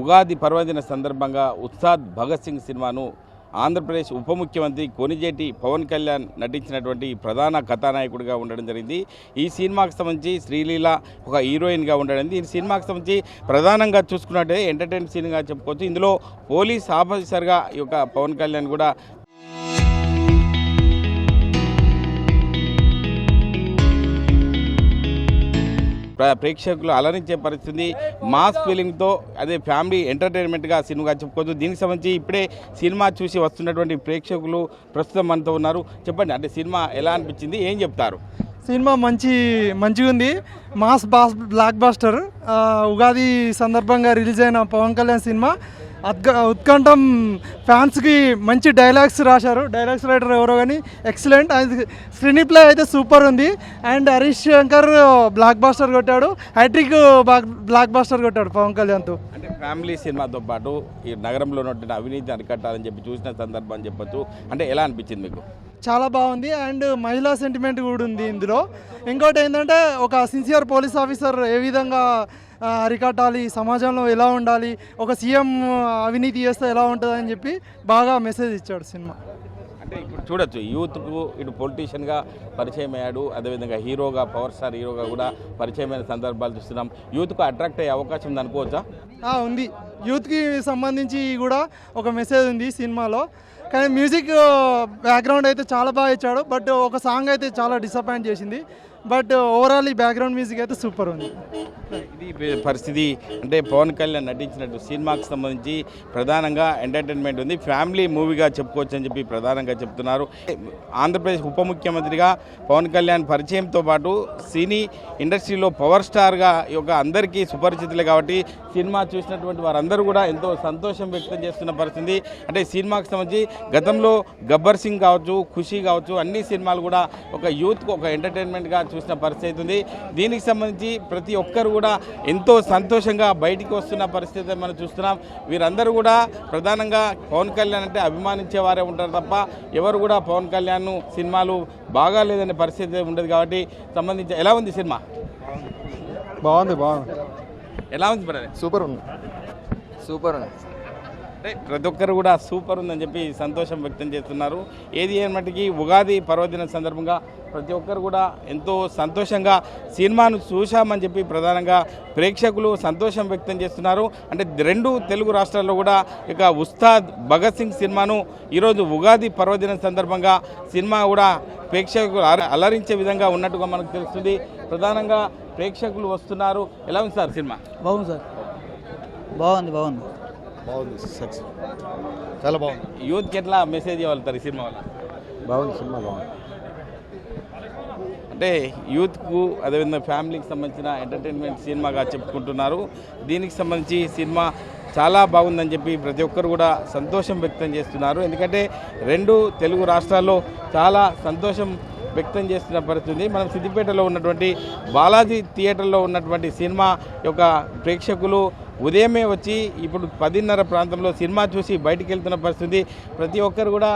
ఉగాది పర్వదిన సందర్భంగా ఉస్తాద్ భగత్ సింగ్ సినిమాను ఆంధ్రప్రదేశ్ ఉప ముఖ్యమంత్రి కొణిజేటి పవన్ కళ్యాణ్ నటించినటువంటి ప్రధాన కథానాయకుడిగా ఉండడం జరిగింది. ఈ సినిమాకి సంబంధించి శ్రీలీల ఒక హీరోయిన్గా ఉండడం. ఈ సినిమాకి సంబంధించి ప్రధానంగా చూసుకున్నట్టే ఎంటర్టైన్ సీన్గా చెప్పుకోవచ్చు. ఇందులో పోలీస్ ఆఫీసర్గా ఈ యొక్క పవన్ కళ్యాణ్ కూడా ప్రేక్షకులు అలరించే పరిస్థితి, మాస్ ఫీలింగ్తో అదే ఫ్యామిలీ ఎంటర్టైన్మెంట్గా సినిమాగా చెప్పుకోవచ్చు. దీనికి సంబంధించి ఇప్పుడే సినిమా చూసి వస్తున్నటువంటి ప్రేక్షకులు ప్రస్తుతం మనతో ఉన్నారు. చెప్పండి, అంటే సినిమా ఎలా అనిపించింది, ఏం చెప్తారు? సినిమా మంచిగా ఉంది. Mass black buster. ఉగాది సందర్భంగా రిలీజ్ అయిన పవన్ కళ్యాణ్ సినిమా ఉత్కంఠం. ఫ్యాన్స్కి మంచి డైలాగ్స్ రాశారు. డైలాగ్స్ రైటర్ ఎవరో కానీ ఎక్సలెంట్. స్క్రీన్ ప్లే అయితే సూపర్ ఉంది. And Harish Shankar blockbuster కొట్టాడు. హ్యాట్రిక్ బ్లాక్ బాస్టర్ కొట్టాడు పవన్ కళ్యాణ్తో. అంటే ఫ్యామిలీ సినిమాతో పాటు ఈ నగరంలో ఉన్నటువంటి అవినీతి అరికట్టాలని చెప్పి చూసిన సందర్భం అని చెప్పచ్చు. అంటే ఎలా అనిపించింది మీకు? చాలా బాగుంది. అండ్ మహిళా సెంటిమెంట్ కూడా ఉంది ఇందులో. ఇంకోటి ఏంటంటే ఒక సిన్సియర్ పోలీస్ ఆఫీసర్ ఏ విధంగా అరికట్టాలి, సమాజంలో ఎలా ఉండాలి, ఒక సీఎం అవినీతి చేస్తే ఎలా ఉంటుంది అని చెప్పి బాగా మెసేజ్ ఇచ్చాడు సినిమా. అంటే ఇప్పుడు చూడొచ్చు, యూత్కు ఇటు పొలిటీషియన్గా పరిచయం అయ్యాడు, అదేవిధంగా హీరోగా, పవర్ స్టార్ హీరోగా కూడా పరిచయమైన సందర్భాలు చూస్తున్నాం. యూత్కు అట్రాక్ట్ అయ్యే అవకాశం ఉంది అనుకోవచ్చా? ఉంది. యూత్కి సంబంధించి కూడా ఒక మెసేజ్ ఉంది సినిమాలో. కానీ మ్యూజిక్ బ్యాక్గ్రౌండ్ అయితే చాలా బాగా ఇచ్చాడు. బట్ ఒక సాంగ్ అయితే చాలా డిసప్పాయింట్ చేసింది. బట్ ఓవరాల్ ఈ బ్యాక్గ్రౌండ్ మ్యూజిక్ అయితే సూపర్ ఉంది. ఇది పరిస్థితి. అంటే పవన్ కళ్యాణ్ నటించినట్టు సినిమాకి సంబంధించి ప్రధానంగా ఎంటర్టైన్మెంట్ ఉంది, ఫ్యామిలీ మూవీగా చెప్పుకోవచ్చు అని చెప్పి ప్రధానంగా చెప్తున్నారు. ఆంధ్రప్రదేశ్ ఉప ముఖ్యమంత్రిగా పవన్ కళ్యాణ్ పరిచయంతో పాటు సినీ ఇండస్ట్రీలో పవర్ స్టార్గా ఈ యొక్క అందరికీ సుపరిచితులే కాబట్టి సినిమా చూసినటువంటి వారందరూ కూడా ఎంతో సంతోషం వ్యక్తం చేస్తున్న పరిస్థితి. అంటే సినిమాకి సంబంధించి గతంలో గబ్బర్ సింగ్ కావచ్చు, ఖుషి కావచ్చు, అన్ని సినిమాలు కూడా ఒక యూత్కు ఒక ఎంటర్టైన్మెంట్గా చూసిన పరిస్థితి ఉంది. దీనికి సంబంధించి ప్రతి ఒక్కరు కూడా ఎంతో సంతోషంగా బయటికి వస్తున్న పరిస్థితి మనం చూస్తున్నాం. వీరందరూ కూడా ప్రధానంగా పవన్ కళ్యాణ్ అంటే అభిమానించే వారే ఉంటారు తప్ప ఎవరు కూడా పవన్ కళ్యాణ్ సినిమాలు బాగా లేదనే పరిస్థితి ఉండదు. కాబట్టి సంబంధించి ఎలా ఉంది సినిమా? బాగుంది. ఎలా ఉంది బ్రదర్? సూపర్ ఉంది. అంటే ప్రతి ఒక్కరు కూడా సూపర్ ఉందని చెప్పి సంతోషం వ్యక్తం చేస్తున్నారు. ఏది ఏమటికి ఉగాది పర్వదిన సందర్భంగా ప్రతి ఒక్కరు కూడా ఎంతో సంతోషంగా సినిమాను చూశామని చెప్పి ప్రధానంగా ప్రేక్షకులు సంతోషం వ్యక్తం చేస్తున్నారు. అంటే రెండు తెలుగు రాష్ట్రాల్లో కూడా ఇక ఉస్తాద్ భగత్ సింగ్ సినిమాను ఈరోజు ఉగాది పర్వదిన సందర్భంగా సినిమా కూడా ప్రేక్షకులు అలరించే విధంగా ఉన్నట్టుగా మనకు తెలుస్తుంది. ప్రధానంగా ప్రేక్షకులు వస్తున్నారు. ఎలా ఉంది సార్ సినిమా? బాగుంది సార్. బాగుంది. చాలా బాగుంది. యూత్కి ఎట్లా మెసేజ్ ఇవ్వగలుగుతారు ఈ సినిమా వల్ల? బాగుంది. సినిమా బాగుంది. అంటే యూత్కు అదేవిధంగా ఫ్యామిలీకి సంబంధించిన ఎంటర్టైన్మెంట్ సినిమాగా చెప్పుకుంటున్నారు. దీనికి సంబంధించి సినిమా చాలా బాగుందని చెప్పి ప్రతి ఒక్కరు కూడా సంతోషం వ్యక్తం చేస్తున్నారు. ఎందుకంటే రెండు తెలుగు రాష్ట్రాల్లో చాలా సంతోషం వ్యక్తం చేస్తున్న పరిస్థితి. మనం సిద్దిపేటలో ఉన్నటువంటి బాలాజీ థియేటర్లో ఉన్నటువంటి సినిమా యొక్క ప్రేక్షకులు ఉదయమే వచ్చి ఇప్పుడు 10:30 ప్రాంతంలో సినిమా చూసి బయటికి వెళ్తున్న పరిస్థితి. ప్రతి ఒక్కరు కూడా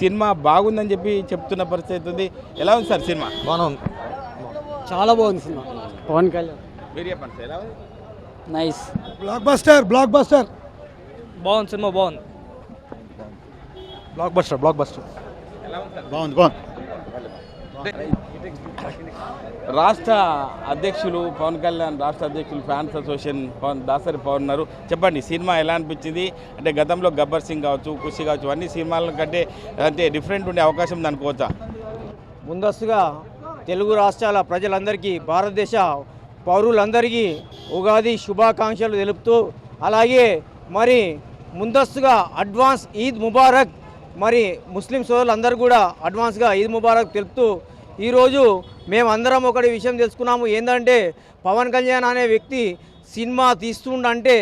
సినిమా బాగుందని చెప్పి చెప్తున్న పరిస్థితి ఉంది. ఎలా ఉంది సార్ సినిమా? బాగుంది. చాలా బాగుంది సినిమా. పవన్ కళ్యాణ్ మీరు చెప్పండి సార్, ఎలా ఉంది? నైస్. Block buster. బాగుంది సినిమా. బాగుంది. Block buster. ఎలా ఉంది సార్? బాగుంది. రాష్ట్ర అధ్యక్షులు పవన్ కళ్యాణ్, రాష్ట్ర అధ్యక్షులు ఫ్యాన్స్ అసోసియేషన్ దాసరి పవన్ ఉన్నారు. చెప్పండి, సినిమా ఎలా అనిపించింది? అంటే గతంలో గబ్బర్ సింగ్ కావచ్చు, ఖుషి కావచ్చు, అన్ని సినిమాల కంటే అంటే డిఫరెంట్ ఉండే అవకాశం ఉంది అనుకోవచ్చా? ముందస్తుగా తెలుగు రాష్ట్రాల ప్రజలందరికీ, భారతదేశ పౌరులందరికీ ఉగాది శుభాకాంక్షలు తెలుపుతూ, అలాగే మరి ముందస్తుగా అడ్వాన్స్ ఈద్ ముబారక్, మరి ముస్లిం సోదరులందరూ కూడా అడ్వాన్స్గా ఈద్ ముబారక్ తెలుపుతూ, ఈరోజు మేమందరం ఒకటి విషయం తెలుసుకున్నాము. ఏంటంటే పవన్ కళ్యాణ్ అనే వ్యక్తి సినిమా తీస్తుండంటే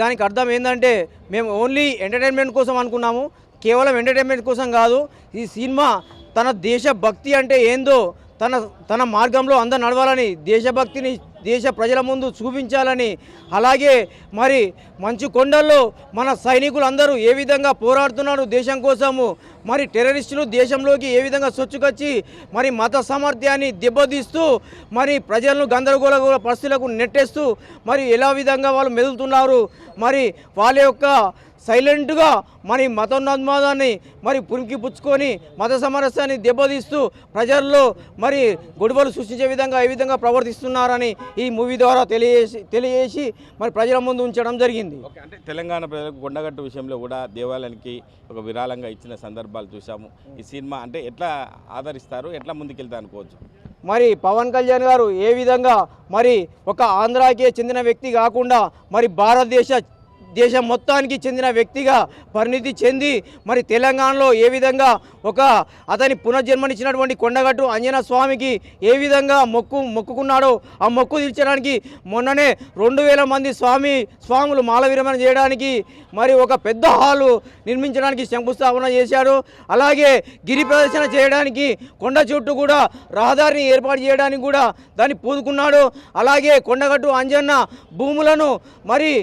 దానికి అర్థం ఏంటంటే మేము ఓన్లీ ఎంటర్టైన్మెంట్ కోసం అనుకున్నాము. కేవలం ఎంటర్టైన్మెంట్ కోసం కాదు, ఈ సినిమా తన దేశభక్తి అంటే ఏందో, తన మార్గంలో అందరు నడవాలని, దేశభక్తిని దేశ ప్రజల ముందు చూపించాలని, అలాగే మరి మంచు కొండల్లో మన సైనికులు అందరూ ఏ విధంగా పోరాడుతున్నారు దేశం కోసము, మరి టెర్రరిస్టులు దేశంలోకి ఏ విధంగా చొచ్చుకొచ్చి మరి మత సామర్థ్యాన్ని దెబ్బతీస్తూ మరి ప్రజలను గందరగోళ పరిస్థితులకు నెట్టేస్తూ మరి ఎలా విధంగా వాళ్ళు మెదులుతున్నారు, మరి వాళ్ళ యొక్క సైలెంట్గా మరి మతోన్మాదాన్ని మరి పురికి పుచ్చుకొని మత సమరస్యాన్ని దెబ్బతీస్తూ ప్రజల్లో మరి గొడవలు సృష్టించే విధంగా ఏ విధంగా ప్రవర్తిస్తున్నారని ఈ మూవీ ద్వారా తెలియజేసి మరి ప్రజల ముందు ఉంచడం జరిగింది. ఓకే, అంటే తెలంగాణ ప్రజలకు కొండగట్టు విషయంలో కూడా దేవాలయానికి ఒక విరాళంగా ఇచ్చిన సందర్భాలు చూసాము. ఈ సినిమా అంటే ఎట్లా ఆదరిస్తారు, ఎట్లా ముందుకెళ్తా అనుకోవచ్చు? మరి పవన్ కళ్యాణ్ గారు ఏ విధంగా మరి ఒక ఆంధ్రాకే చెందిన వ్యక్తి కాకుండా మరి దేశం మొత్తానికి చెందిన వ్యక్తిగా పరిణితి చెంది మరి తెలంగాణలో ఏ విధంగా ఒక అతని పునర్జన్మనిచ్చినటువంటి కొండగట్టు ఆంజనేయ స్వామికి ఏ విధంగా మొక్కుకున్నాడో ఆ మొక్కు తీర్చడానికి మొన్ననే 2000 మంది స్వాములు మాల విరమణ చేయడానికి మరి ఒక పెద్ద హాలు నిర్మించడానికి శంకుస్థాపన చేశాడు. అలాగే గిరి ప్రదర్శన చేయడానికి కొండ చుట్టూ కూడా రహదారిని ఏర్పాటు చేయడానికి కూడా దాన్ని పూనుకున్నాడు. అలాగే కొండగట్టు అంజన్న భూములను మరి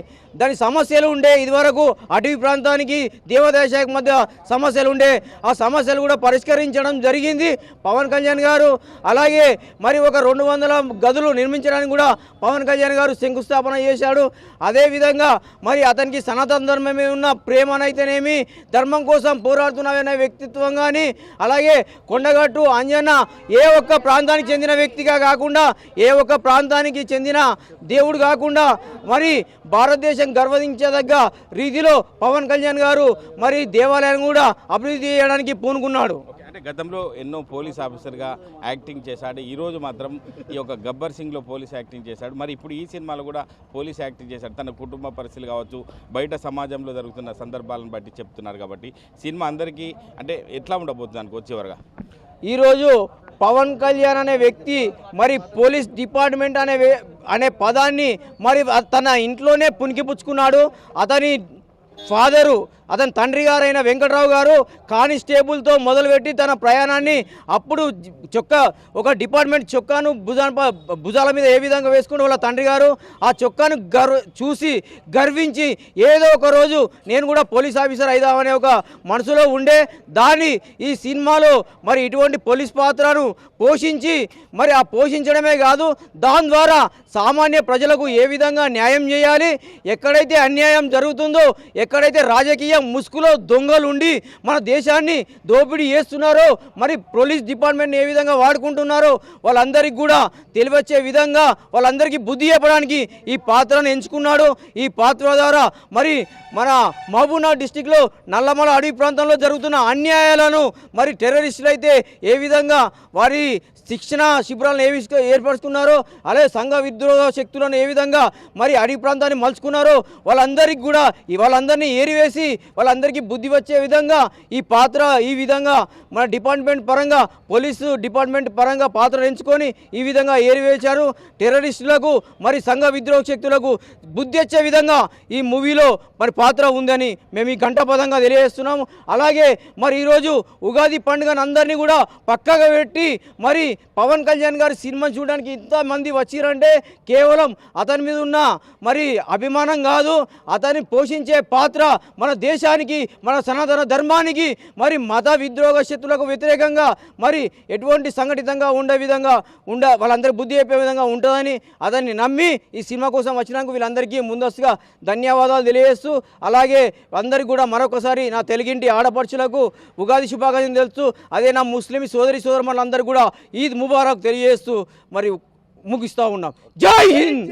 దాని సమస్యలు ఉండే, ఇదివరకు అటవీ ప్రాంతానికి దేవాదాయ శాఖ మధ్య సమస్యలు ఉండే, ఆ సమస్యలు కూడా పరిష్కరించడం జరిగింది పవన్ కళ్యాణ్ గారు. అలాగే మరి ఒక 200 గదులు నిర్మించడానికి కూడా పవన్ కళ్యాణ్ గారు శంకుస్థాపన చేశాడు. అదేవిధంగా మరి అతనికి సనాతన ధర్మమే ఉన్న ప్రేమనైతేనేమి, ధర్మం కోసం పోరాడుతున్న వ్యక్తిత్వం కానీ, అలాగే కొండగట్టు అంజన్న ఏ ఒక్క ప్రాంతానికి చెందిన వ్యక్తిగా కాకుండా, ఏ ఒక్క ప్రాంతానికి చెందిన దేవుడు కాకుండా మరి భారతదేశం గర్వదించదగ్గ రీతిలో పవన్ కళ్యాణ్ గారు మరి దేవాలయాన్ని కూడా అభివృద్ధి చేయడానికి పూనుకున్నాడు. అంటే గతంలో ఎన్నో పోలీస్ ఆఫీసర్గా యాక్టింగ్ చేశాడు. ఈరోజు మాత్రం ఈ యొక్క గబ్బర్ సింగ్లో పోలీస్ యాక్టింగ్ చేశాడు. మరి ఇప్పుడు ఈ సినిమాలో కూడా పోలీస్ యాక్టింగ్ చేశాడు. తన కుటుంబ పరిస్థితులు కావచ్చు, బయట సమాజంలో జరుగుతున్న సందర్భాలను బట్టి చెప్తున్నారు. కాబట్టి సినిమా అందరికీ అంటే ఎట్లా ఉండబోతుంది అనుకో వచ్చేవరగా? ఈరోజు పవన్ కళ్యాణ్ అనే వ్యక్తి మరి పోలీస్ డిపార్ట్మెంట్ అనే పదాన్ని మరి తన ఇంట్లోనే పుణికిపుచ్చుకున్నాడు. అతని ఫాదరు, అతని తండ్రి గారైన వెంకట్రావు గారు కానిస్టేబుల్తో మొదలుపెట్టి తన ప్రయాణాన్ని అప్పుడు ఒక డిపార్ట్మెంట్ చొక్కాను భుజాల మీద ఏ విధంగా వేసుకుని వాళ్ళ తండ్రి గారు ఆ చొక్కాను చూసి గర్వించి ఏదో ఒక రోజు నేను కూడా పోలీస్ ఆఫీసర్ అయిదామనే ఒక మనసులో ఉండే దాన్ని ఈ సినిమాలో మరి ఇటువంటి పోలీస్ పాత్రను పోషించి మరి ఆ పోషించడమే కాదు, దాని ద్వారా సామాన్య ప్రజలకు ఏ విధంగా న్యాయం చేయాలి, ఎక్కడైతే అన్యాయం జరుగుతుందో, ఎక్కడైతే రాజకీయ ముసుగులో దొంగలు ఉండి మన దేశాన్ని దోపిడీ చేస్తున్నారో, మరి పోలీస్ డిపార్ట్మెంట్ని ఏ విధంగా వాడుకుంటున్నారో వాళ్ళందరికీ కూడా తెలివచ్చే విధంగా వాళ్ళందరికీ బుద్ధి చెప్పడానికి ఈ పాత్రను ఎంచుకున్నాడు. ఈ పాత్ర ద్వారా మరి మన మహబూబ్నగర్ డిస్టిక్లో నల్లమల అడవి ప్రాంతంలో జరుగుతున్న అన్యాయాలను మరి టెర్రరిస్టులు అయితే ఏ విధంగా వారి శిక్షణ శిబిరాలను ఏర్పరుచుకున్నారో, అలాగే సంఘ విద్రోహ శక్తులను ఏ విధంగా మరి అడవి ప్రాంతాన్ని మలుచుకున్నారో వాళ్ళందరినీ ఏరివేసి వాళ్ళందరికీ బుద్ధి వచ్చే విధంగా ఈ పాత్ర ఈ విధంగా మన డిపార్ట్మెంట్ పరంగా పోలీసు డిపార్ట్మెంట్ పరంగా పాత్ర ఎంచుకొని ఈ విధంగా ఏరివేశారు. టెర్రరిస్టులకు మరి సంఘ విద్రోహ శక్తులకు బుద్ధి వచ్చే విధంగా ఈ మూవీలో మరి పాత్ర ఉందని మేము ఈ గంటపదంగా తెలియజేస్తున్నాము. అలాగే మరి ఈరోజు ఉగాది పండుగను అందరినీ కూడా పక్కగా పెట్టి మరి పవన్ కళ్యాణ్ గారి సినిమా చూడడానికి ఇంతమంది వచ్చిరంటే కేవలం అతని మీద ఉన్న మరి అభిమానం కాదు, అతన్ని పోషించే పాత్ర మన దేశానికి, మన సనాతన ధర్మానికి మరి మత విద్రోహ శక్తులకు వ్యతిరేకంగా మరి ఎటువంటి సంఘటితంగా ఉండే విధంగా వాళ్ళందరూ బుద్ధి చెప్పే విధంగా ఉంటుందని అతన్ని నమ్మి ఈ సినిమా కోసం వచ్చినందుకు వీళ్ళందరికీ ముందస్తుగా ధన్యవాదాలు తెలియజేస్తూ, అలాగే అందరికీ కూడా మరొకసారి నా తెలుగింటి ఆడపడుచులకు ఉగాది శుభాకాంక్షలు తెలుస్తూ, అదే నా ముస్లిం సోదరులందరూ కూడా ఈద్ ముబారక్ తెలియజేస్తూ మరి ముగిస్తూ ఉన్నాం. జై హింద్.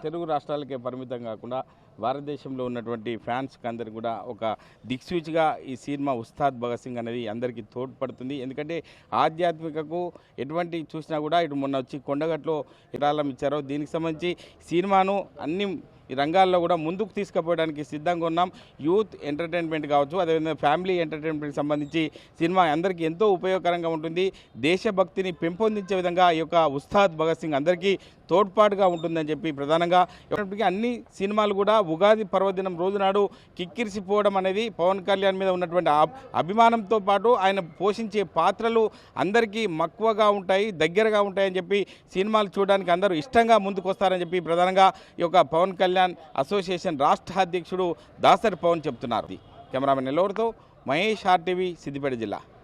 తెలుగు రాష్ట్రాలకే పరిమితం కాకుండా భారతదేశంలో ఉన్నటువంటి ఫ్యాన్స్కి అందరికి కూడా ఒక దిక్సూచిగా ఈ సినిమా ఉస్తాద్ భగత్ సింగ్ అనేది అందరికీ తోడ్పడుతుంది. ఎందుకంటే ఆధ్యాత్మికకు ఎటువంటి చూసినా కూడా ఇటు మొన్న వచ్చి కొండగట్లో విరాళం ఇచ్చారో దీనికి సంబంధించి సినిమాను అన్ని ఈ రంగాల్లో కూడా ముందుకు తీసుకుపోవడానికి సిద్ధంగా ఉన్నాం. యూత్ ఎంటర్టైన్మెంట్ కావచ్చు, అదేవిధంగా ఫ్యామిలీ ఎంటర్టైన్మెంట్కి సంబంధించి సినిమా అందరికీ ఎంతో ఉపయోగకరంగా ఉంటుంది. దేశభక్తిని పెంపొందించే విధంగా ఈ యొక్క ఉస్తాద్ భగత్ సింగ్ అందరికీ తోడ్పాటుగా ఉంటుందని చెప్పి ప్రధానంగా అన్ని సినిమాలు కూడా ఉగాది పర్వదినం రోజు నాడు కిక్కిరిసిపోవడం అనేది పవన్ కళ్యాణ్ మీద ఉన్నటువంటి అభిమానంతో పాటు ఆయన పోషించే పాత్రలు అందరికీ మక్కువగా ఉంటాయి, దగ్గరగా ఉంటాయని చెప్పి సినిమాలు చూడడానికి అందరూ ఇష్టంగా ముందుకు వస్తారని చెప్పి ప్రధానంగా ఈ యొక్క పవన్ కళ్యాణ్ అసోసియేషన్ రాష్ట్ర అధ్యక్షుడు దాసరి పవన్ చెప్తున్నారు. కెమెరామెన్ నెల్లూరుతో మహేష్, RTV, సిద్దిపేట జిల్లా.